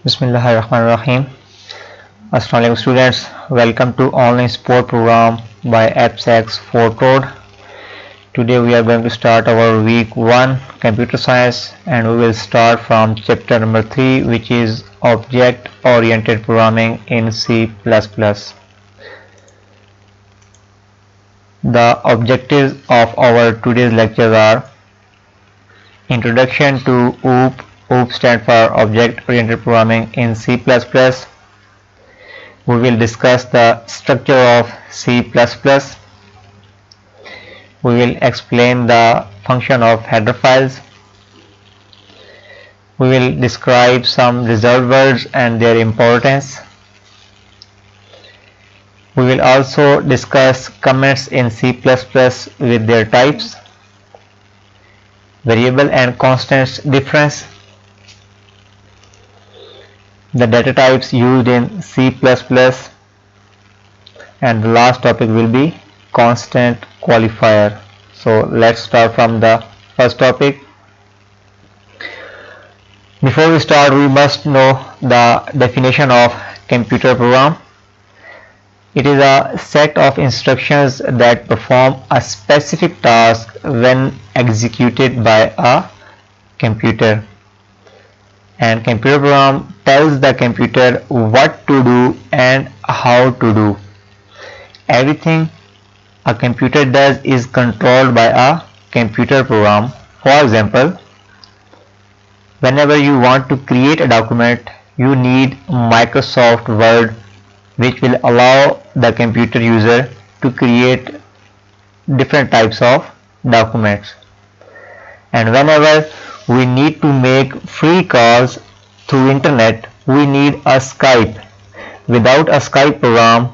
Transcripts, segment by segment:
Bismillahirrahmanirrahim. Assalamualaikum students, welcome to online support program by APSACS 4 code. Today we are going to start our week 1 computer science, and we will start from chapter number 3, which is object oriented programming in C++. The objectives of our today's lectures are introduction to OOP. OOP stands for object oriented programming in C++. We will discuss the structure of C++. We will explain the function of header files. We will describe some reserved words and their importance. We will also discuss comments in C++ with their types, variable and constant difference, the data types used in C++, and the last topic will be constant qualifier. So let's start from the first topic. Before we start, we must know the definition of computer program. It is a set of instructions that perform a specific task when executed by a computer. And computer program tells the computer what to do and how to do. Everything a computer does is controlled by a computer program. For example, whenever you want to create a document, you need Microsoft Word, which will allow the computer user to create different types of documents. And whenever we need to make free calls through internet, we need a Skype. Without a Skype program,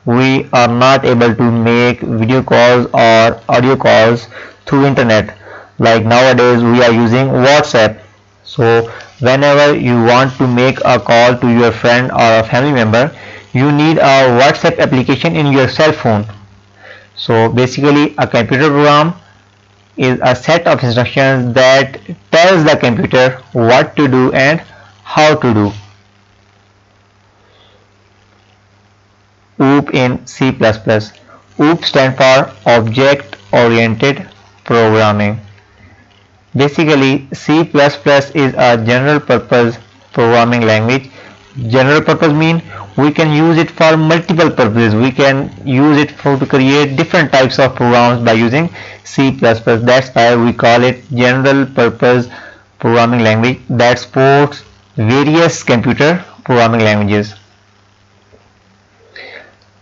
we are not able to make video calls or audio calls through internet. Like nowadays we are using WhatsApp. So whenever you want to make a call to your friend or a family member, you need a WhatsApp application in your cell phone. So basically a computer program is a set of instructions that tells the computer what to do and how to do. OOP in C++. OOP stands for object oriented programming. Basically C++ is a general purpose programming language. General purpose means we can use it for multiple purposes. We can use it to create different types of programs by using C++. That's why we call it general purpose programming language that supports various computer programming languages.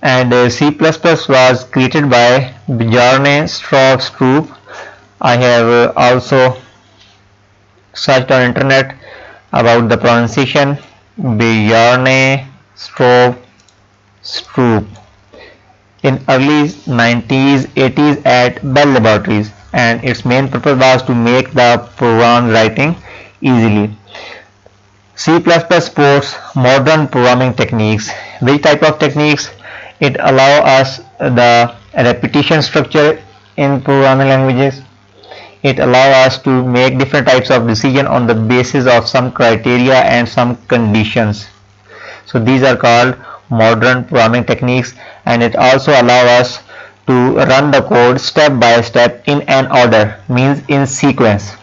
And C++ was created by Bjarne Stroup. I have also searched on internet about the pronunciation. Bjarne Stroup in early 90s 80s at Bell Laboratories, and its main purpose was to make the program writing easily. C++ supports modern programming techniques. Which type of techniques? It allows us the repetition structure in programming languages. It allows us to make different types of decisions on the basis of some criteria and some conditions. So these are called modern programming techniques, and it also allows us to run the code step by step in an order, means in sequence.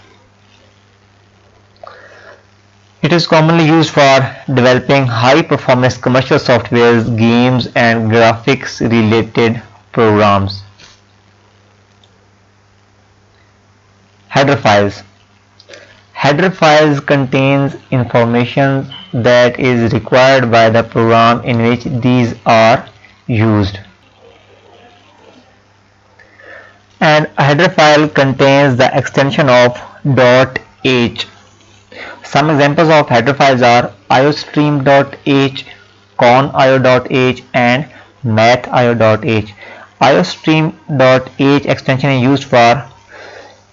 It is commonly used for developing high performance commercial softwares, games and graphics related programs. Header files. Header files contains information that is required by the program in which these are used. And a header file contains the extension of .h. Some examples of header files are iostream.h, con.io.h and math.io.h. iostream.h extension is used for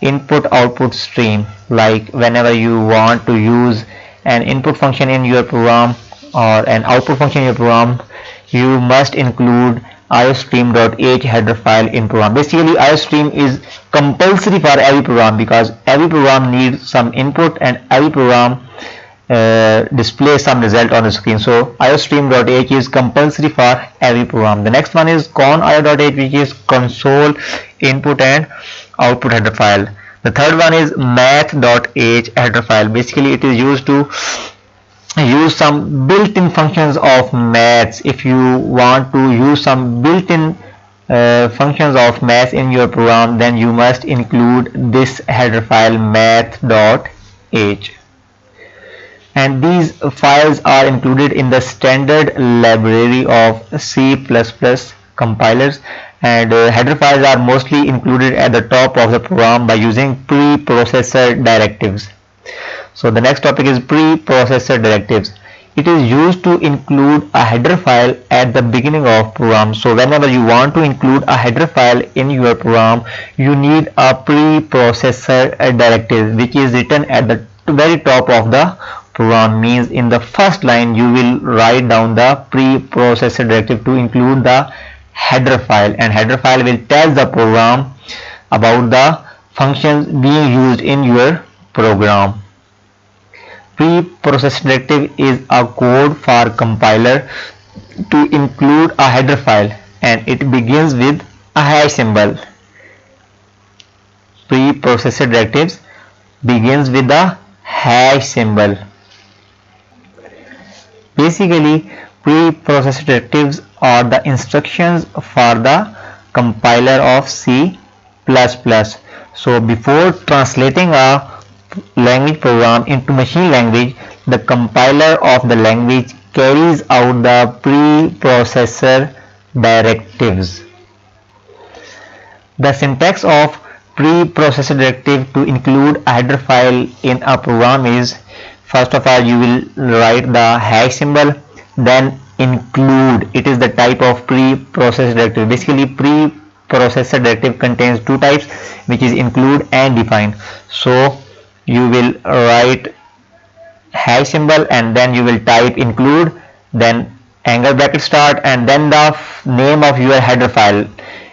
input-output stream. Like whenever you want to use an input function in your program or an output function in your program, you must include iostream.h header file in program. Basically iostream is compulsory for every program because every program needs some input and every program display some result on the screen. So iostream.h is compulsory for every program. The next one is con.io.h, which is console input and output header file. The third one is math.h header file. Basically it is used to use some built-in functions of maths. If you want to use some built-in functions of maths in your program, then you must include this header file math.h, and these files are included in the standard library of C++ compilers, and header files are mostly included at the top of the program by using preprocessor directives. So the next topic is preprocessor directives. It is used to include a header file at the beginning of program. So whenever you want to include a header file in your program, you need a preprocessor directive, which is written at the very top of the program. Means in the first line you will write down the preprocessor directive to include the header file, and header file will tell the program about the functions being used in your program. Preprocessor directive is a code for compiler to include a header file, and it begins with a hash symbol. Preprocessor directives begins with the hash symbol. Basically, preprocessor directives are the instructions for the compiler of C++. So before translating a language program into machine language, the compiler of the language carries out the preprocessor directives. The syntax of preprocessor directive to include a header file in a program is, first of all, you will write the hash symbol, then include. It is the type of preprocessor directive. Basically, preprocessor directive contains two types, which is include and define. So you will write hash symbol and then you will type include, then angle bracket start, and then the name of your header file.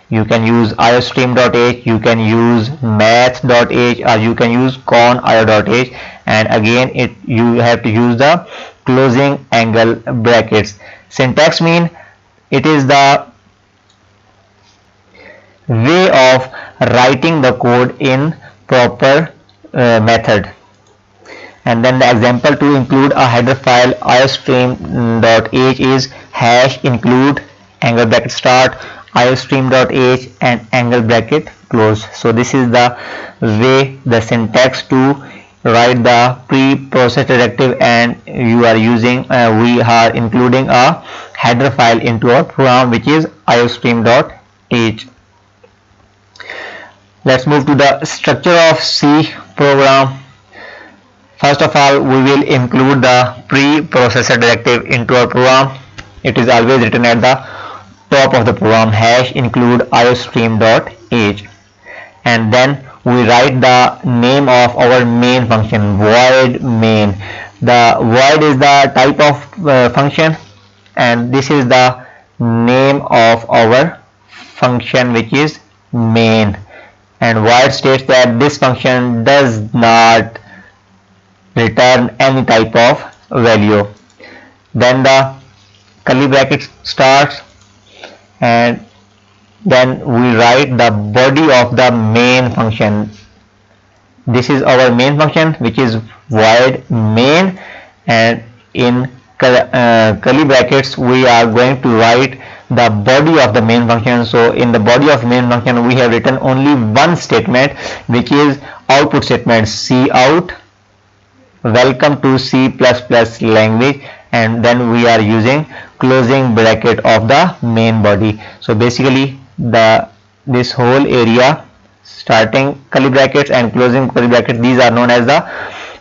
You can use iostream.h, you can use math.h, or you can use con.io.h, and again you have to use the closing angle brackets. Syntax mean it is the way of writing the code in proper method. And then the example to include a header file iostream.h is hash include angle bracket start iostream.h and angle bracket close. So this is the way, the syntax to write the preprocessor directive, and you are using we are including a header file into our program, which is iostream.h. Let's move to the structure of C program. First of all, we will include the preprocessor directive into our program. It is always written at the top of the program, hash include iostream.h, and then we write the name of our main function, void main. The void is the type of function, and this is the name of our function, which is main, and void states that this function does not return any type of value. Then the curly bracket starts, and then we write the body of the main function. This is our main function, which is void main, and in curly brackets we are going to write the body of the main function. So in the body of main function we have written only one statement, which is output statement, cout, welcome to C++ language, and then we are using closing bracket of the main body. So basically this whole area, starting curly brackets and closing curly brackets, these are known as the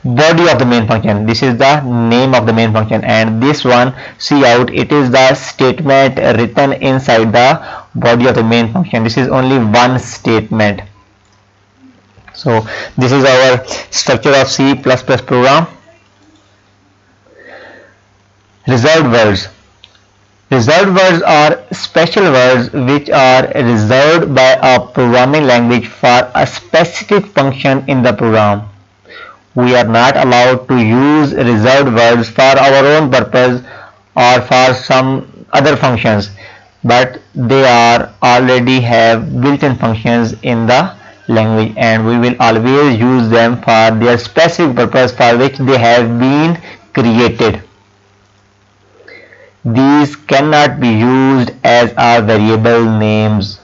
body of the main function. This is the name of the main function, and this one cout, it is the statement written inside the body of the main function. This is only one statement. So this is our structure of C++ program. Reserved words. Reserved words are special words which are reserved by a programming language for a specific function in the program. We are not allowed to use reserved words for our own purpose or for some other functions, but they are already have built-in functions in the language, and we will always use them for their specific purpose for which they have been created. These cannot be used as our variable names.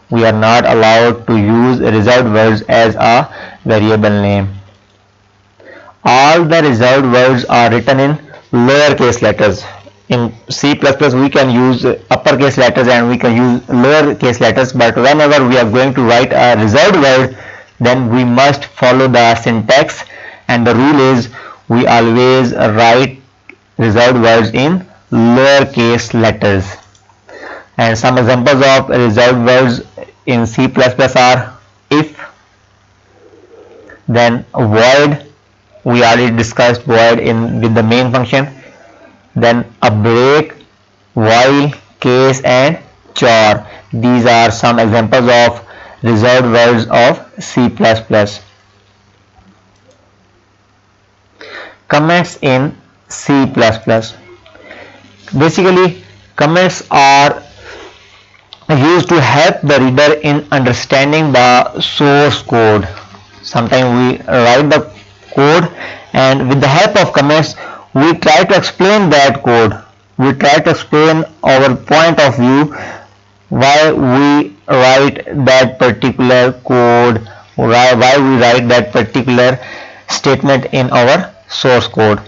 We are not allowed to use reserved words as a variable name. All the reserved words are written in lowercase letters. In C++ we can use uppercase letters and we can use lowercase letters, but whenever we are going to write a reserved word, then we must follow the syntax, and the rule is we always write reserved words in lowercase letters. And some examples of reserved words in C++ are if, then void, we already discussed void with the main function, then a break, while, case, and char. These are some examples of reserved words of C++. Comments in C++. Basically, comments are used to help the reader in understanding the source code. Sometimes we write the code, and with the help of comments we try to explain that code. We try to explain our point of view, why we write that particular code, why we write that particular statement in our source code.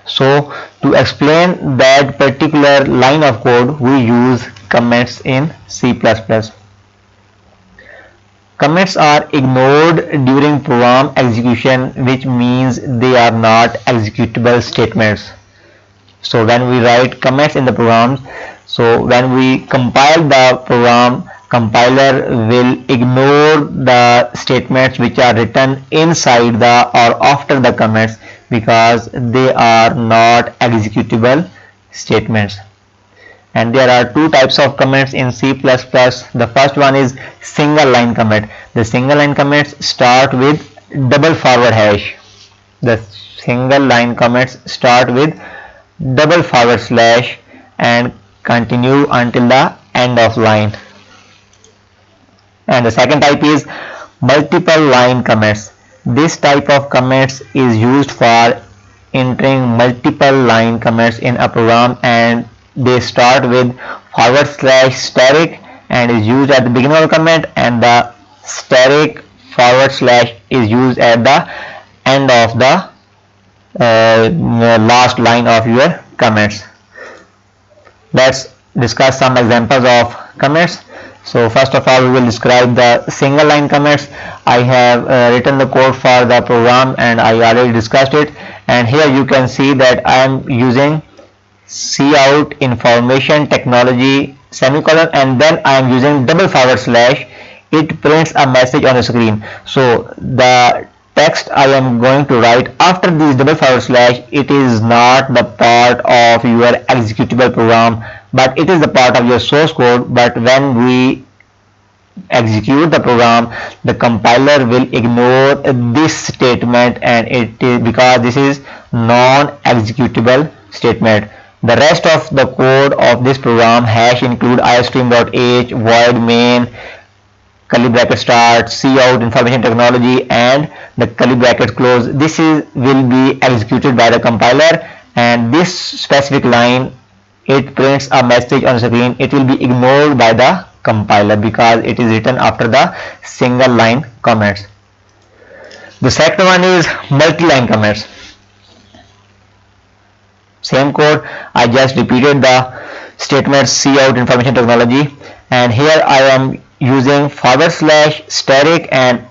So to explain that particular line of code, we use comments in C++. Comments are ignored during program execution, which means they are not executable statements. So when we write comments in the programs, so when we compile the program, compiler will ignore the statements which are written inside the or after the comments, because they are not executable statements. And there are two types of comments in C++. The first one is single line commit. The single line commits start with double forward hash. The single line commits start with double forward slash and continue until the end of line. And the second type is multiple line commits. This type of commits is used for entering multiple line commits in a program, and they start with forward slash static and is used at the beginning of the commit, and the static forward slash is used at the end of the last line of your commits. Let's discuss some examples of commits. So first of all, we will describe the single line commits. I have written the code for the program and I already discussed it, and here you can see that I am using cout information technology semicolon, and then I am using double forward slash. It prints a message on the screen. So the text I am going to write after this double forward slash, it is not the part of your executable program, but it is the part of your source code. But when we execute the program, the compiler will ignore this statement, and it is because this is non-executable statement. The rest of the code of this program hash include iostream.h, void main, curly bracket start, cout information technology, and the curly bracket close. This will be executed by the compiler, and this specific line, it prints a message on the screen. It will be ignored by the compiler because it is written after the single line comments. The second one is multi-line comments. Same code, I just repeated the statements cout information technology, and here I am using forward slash static, and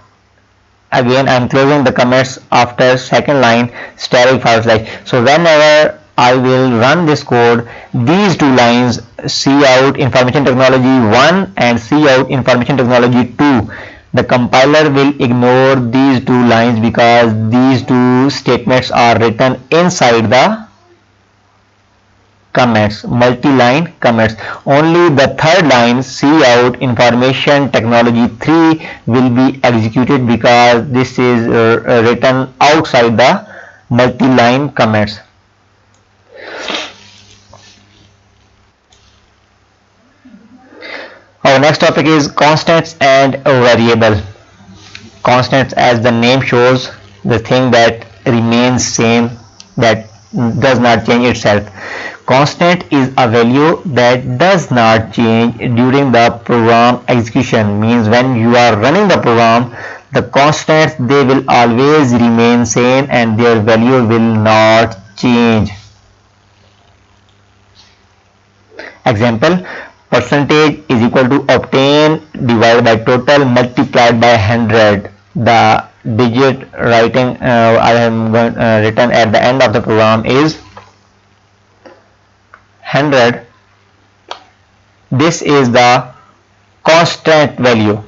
again I am closing the comments after second line static forward slash. So whenever I will run this code, these two lines cout information technology 1 and cout information technology 2, the compiler will ignore these two lines because these two statements are written inside the comments, multi-line comments. Only the third line, cout information technology 3, will be executed because this is written outside the multi-line comments. Our next topic is constants and variable. Constants, as the name shows, the thing that remains same, that does not change itself. Constant is a value that does not change during the program execution. Means when you are running the program, the constants, they will always remain same and their value will not change. Example, percentage is equal to obtain divided by total multiplied by 100. The digit writing I am written at the end of the program is 100. This is the constant value.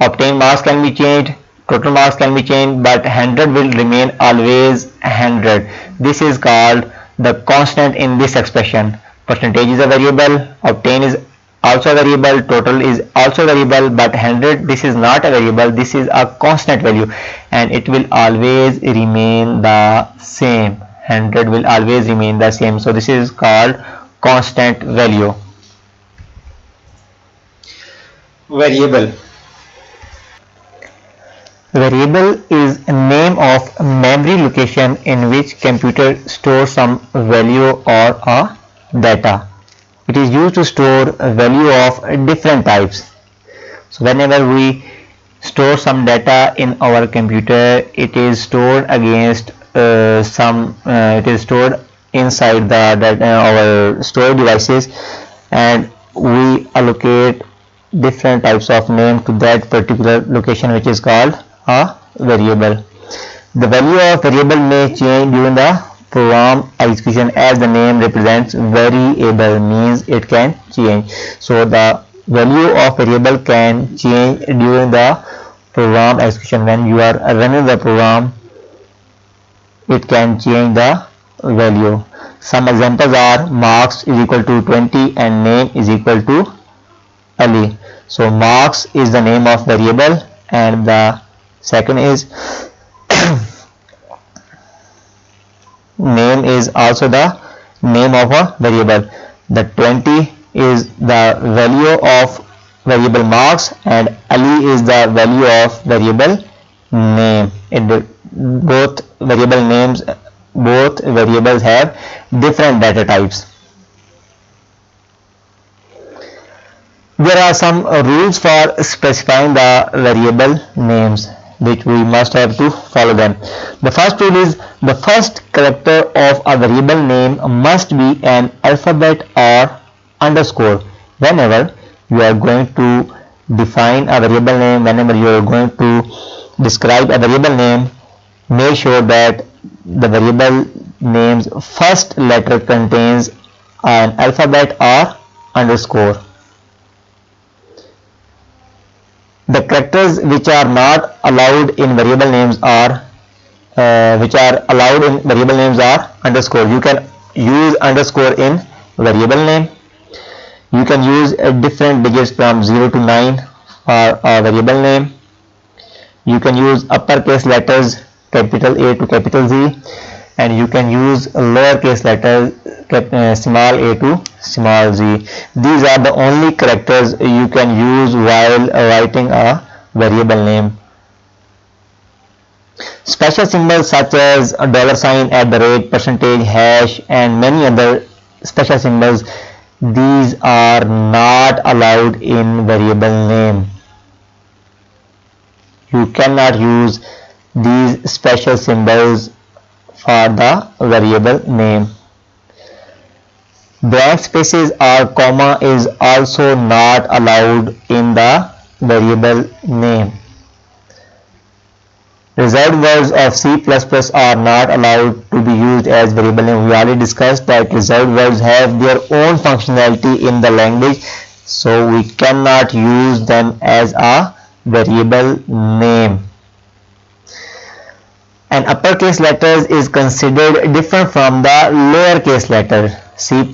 Obtained marks can be changed, total marks can be changed, but 100 will remain always 100. This is called the constant in this expression. Percentage is a variable, obtain is also a variable, total is also a variable, but 100, this is not a variable, this is a constant value and it will always remain the same. 100 will always remain the same. So this is called constant value. Variable. Variable is a name of memory location in which computer stores some value or a data. It is used to store a value of different types. So whenever we store some data in our computer, it is stored against it is stored inside the our storage devices, and we allocate different types of name to that particular location, which is called a variable. The value of variable may change during the program execution, as the name represents variable, means it can change. So the value of variable can change during the program execution. When you are running the program, it can change the value. Some examples are marks is equal to 20 and name is equal to Ali. So marks is the name of variable and the second is name is also the name of a variable. The 20 is the value of variable marks and Ali is the value of variable name. Both variables have different data types. There are some rules for specifying the variable names, which we must have to follow them. The first rule is the first character of a variable name must be an alphabet or underscore. Whenever you are going to define a variable name, whenever you are going to describe a variable name, make sure that the variable name's first letter contains an alphabet or underscore. The characters which are not allowed in variable names are underscore. You can use underscore in variable name. You can use different digits from 0 to 9 for a variable name. You can use uppercase letters capital A to capital Z, and you can use lowercase letters small a to small z. These are the only characters you can use while writing a variable name. Special symbols such as $, %, percentage, hash, and many other special symbols, these are not allowed in variable name. You cannot use these special symbols for the variable name. Blank spaces or comma is also not allowed in the variable name. Reserved words of C++ are not allowed to be used as variable name. We already discussed that reserved words have their own functionality in the language, so we cannot use them as a variable name. and uppercase letters is considered different from the lowercase letter. C++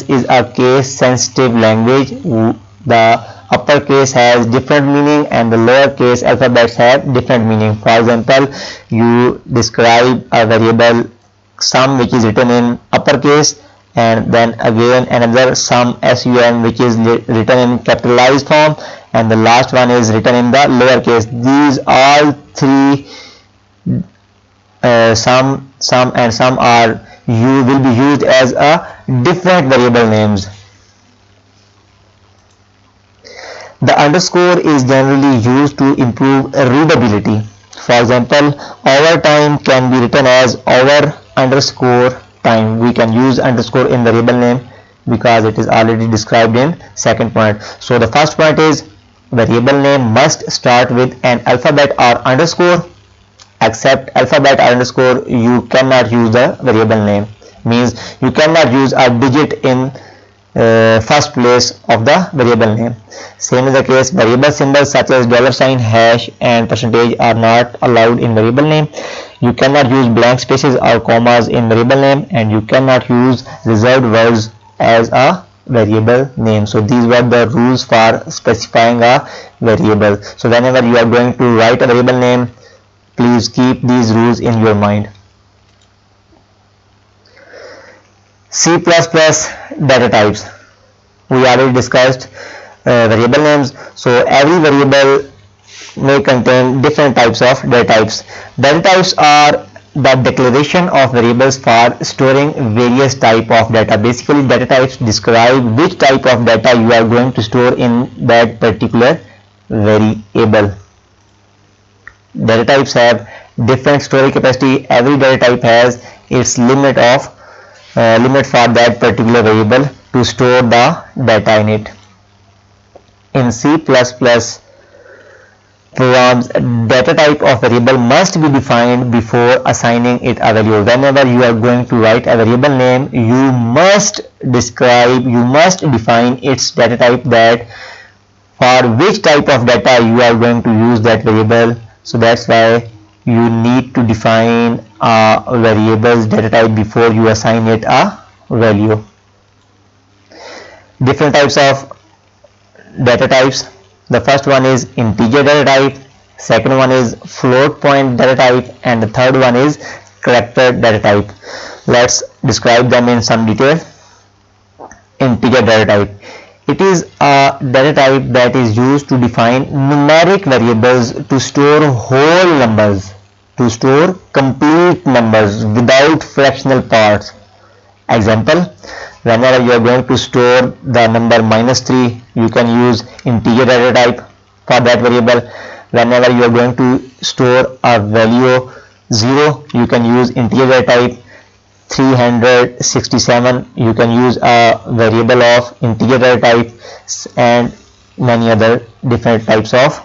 is a case sensitive language. The uppercase has different meaning and the lowercase alphabets have different meaning. For example, you describe a variable sum which is written in uppercase, and then again another sum sum which is written in capitalized form, and the last one is written in the lowercase. These all three sum and sum will be used as a different variable names. The underscore is generally used to improve readability. For example, overtime can be written as over underscore time. We can use underscore in variable name because it is already described in second point. So the first point is variable name must start with an alphabet or underscore. Except alphabet or underscore, you cannot use the variable name. Means you cannot use a digit in first place of the variable name. Same is the case, variable symbols such as $, hash and percentage are not allowed in variable name. You cannot use blank spaces or commas in variable name, and you cannot use reserved words as a variable name. So these were the rules for specifying a variable. So whenever you are going to write a variable name, please keep these rules in your mind. C++ data types. We already discussed variable names. So every variable may contain different types of data types. Data types are the declaration of variables for storing various type of data. Basically, data types describe which type of data you are going to store in that particular variable. Data types have different storage capacity. Every data type has its limit for that particular variable to store the data in it. In C++, programs, data type of variable must be defined before assigning it a value. Whenever you are going to write a variable name, you must define its data type, that for which type of data you are going to use that variable. So that's why you need to define a variable's data type before you assign it a value. Different types of data types. The first one is integer data type, second one is float point data type, and the third one is character data type. Let's describe them in some detail. Integer data type. It is a data type that is used to define numeric variables to store whole numbers, to store complete numbers without fractional parts. Example, whenever you are going to store the number -3, you can use integer data type for that variable. Whenever you are going to store a value 0, you can use integer data type. 367, you can use a variable of integer data type, and many other different types of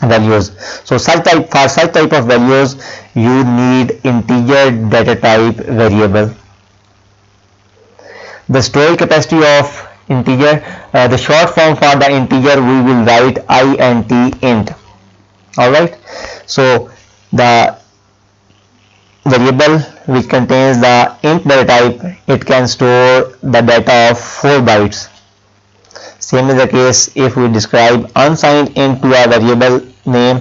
values. So for such type of values, you need integer data type variable. The storage capacity of integer, the short form for the integer, we will write int. Alright, so the variable which contains the int data type, it can store the data of 4 bytes. Same is the case if we describe unsigned int to a variable name,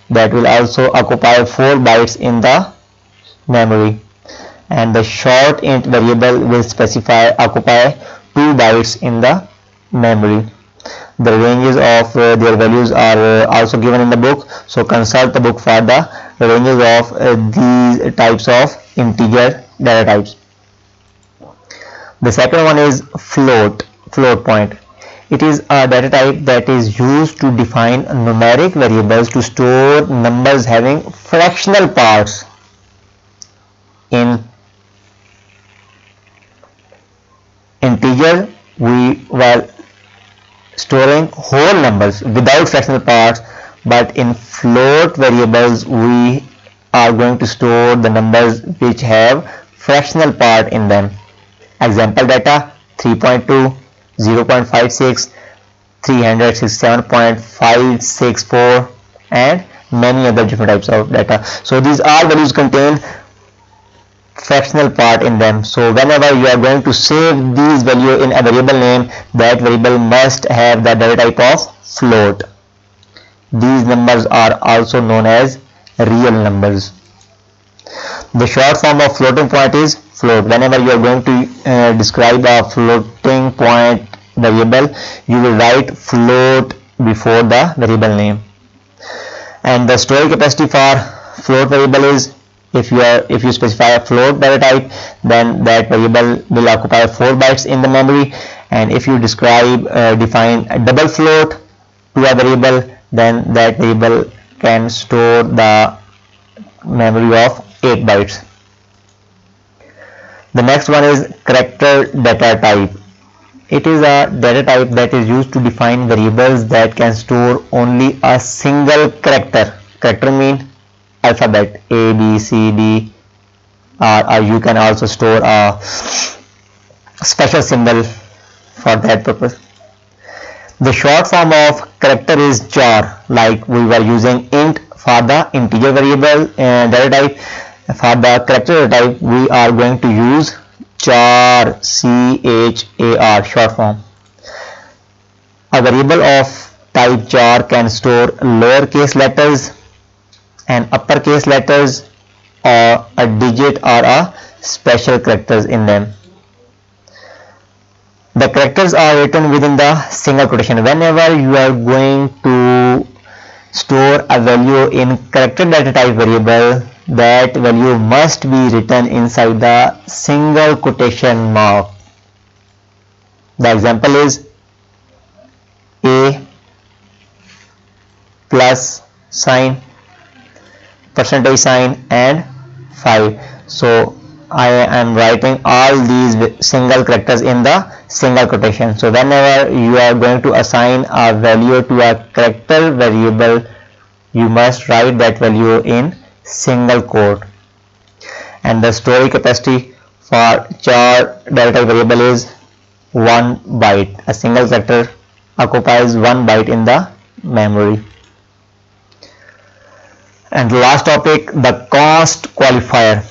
that will also occupy 4 bytes in the memory, and the short int variable will occupy 2 bytes in the memory. The ranges of their values are also given in the book, so consult the book for the ranges of these types of integer data types. The second one is float point. It is a data type that is used to define numeric variables to store numbers having fractional parts. In integer, we were storing whole numbers without fractional parts, but in float variables we are going to store the numbers which have fractional part in them. Example data: 3.2, 0.56, 367.564 and many other different types of data. So these all values contain fractional part in them. So whenever you are going to save these value in a variable name, that variable must have the data type of float. These numbers are also known as real numbers. The short form of floating point is float. Whenever you are going to describe a floating point variable, you will write float before the variable name. And the storage capacity for float variable is, if you specify a float data type, then that variable will occupy 4 bytes in the memory. And if you define a double float to a variable, then that variable can store the memory of 8 bytes. The next one is character data type. It is a data type that is used to define variables that can store only a single character. Character means alphabet A, B, C, D, or you can also store a special symbol for that purpose. The short form of character is char, like we were using int for the integer variable data type. For the character data type, we are going to use char, C-H-A-R, short form. A variable of type char can store lowercase letters and uppercase letters, or a digit or a special characters in them. The characters are written within the single quotation. Whenever you are going to store a value in character data type variable, that value must be written inside the single quotation mark. The example is A plus sign, percentage sign, and 5. So I am writing all these single characters in the single quotation. So whenever you are going to assign a value to a character variable, you must write that value in single quote. And the storage capacity for char data type variable is 1 byte. A single character occupies 1 byte in the memory. And the last topic, the CONST qualifier.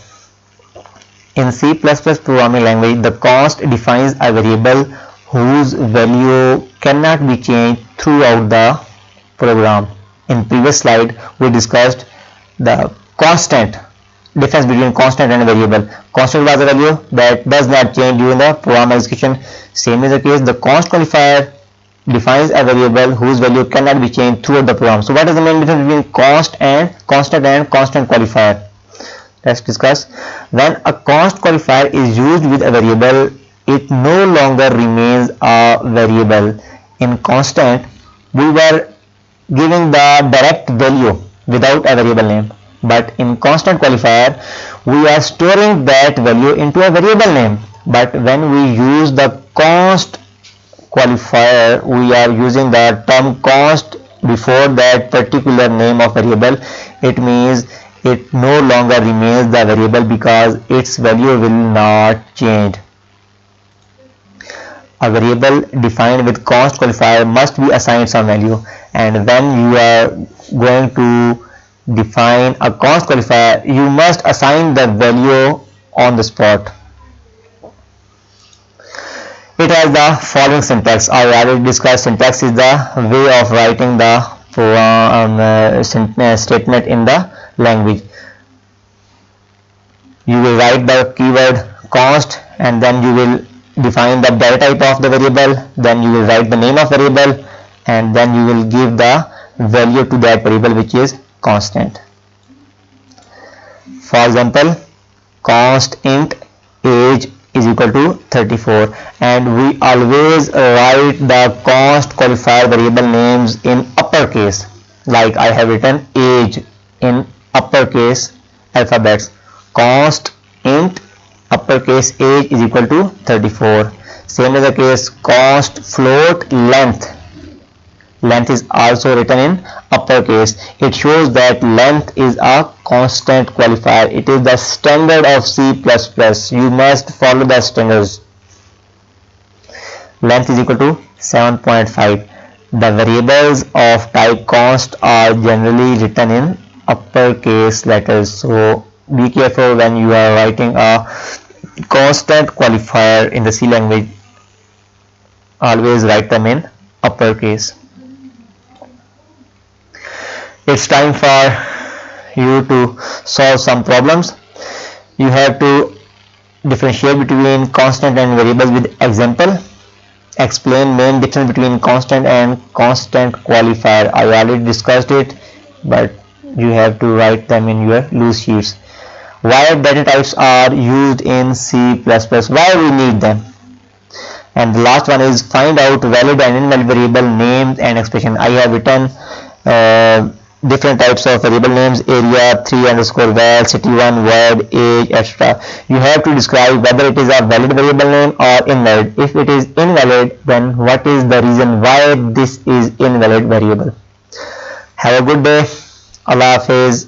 In C++ programming language, the CONST defines a variable whose value cannot be changed throughout the program. In previous slide, we discussed the constant, difference between constant and variable. Constant was a value that does not change during the program execution. Same is the case, the CONST qualifier defines a variable whose value cannot be changed throughout the program. So what is the main difference between constant and constant qualifier? Let's discuss. When a const qualifier is used with a variable, it no longer remains a variable. In constant, we were giving the direct value without a variable name, but in constant qualifier, we are storing that value into a variable name. But when we use the const qualifier, we are using the term const before that particular name of variable. It means it no longer remains the variable because its value will not change. A variable defined with const qualifier must be assigned some value, and when you are going to define a const qualifier, you must assign the value on the spot. It has the following syntax. I already discussed syntax is the way of writing the statement in the language. You will write the keyword const, and then you will define the data type of the variable, then you will write the name of variable, and then you will give the value to that variable, which is constant. For example, const int age is equal to 34, and we always write the const qualifier variable names in uppercase, like I have written age in uppercase alphabets. Const int uppercase age is equal to 34. Same is the case const float length. Length is also written in uppercase. It shows that length is a constant qualifier. It is the standard of C++. You must follow the standards. Length is equal to 7.5. The variables of type const are generally written in uppercase letters, so be careful when you are writing a constant qualifier in the C language. Always write them in uppercase. It's time for you to solve some problems. You have to differentiate between constant and variables with example. Explain main difference between constant and constant qualifier. I already discussed it, but you have to write them in your loose sheets. Why data types are used in C++, why we need them. And the last one is find out valid and invalid variable names and expression. I have written different types of variable names: area, 3_val, city1, word, age, etc. You have to describe whether it is a valid variable name or invalid. If it is invalid, then what is the reason why this is invalid variable. Have a good day. Allah Hafiz.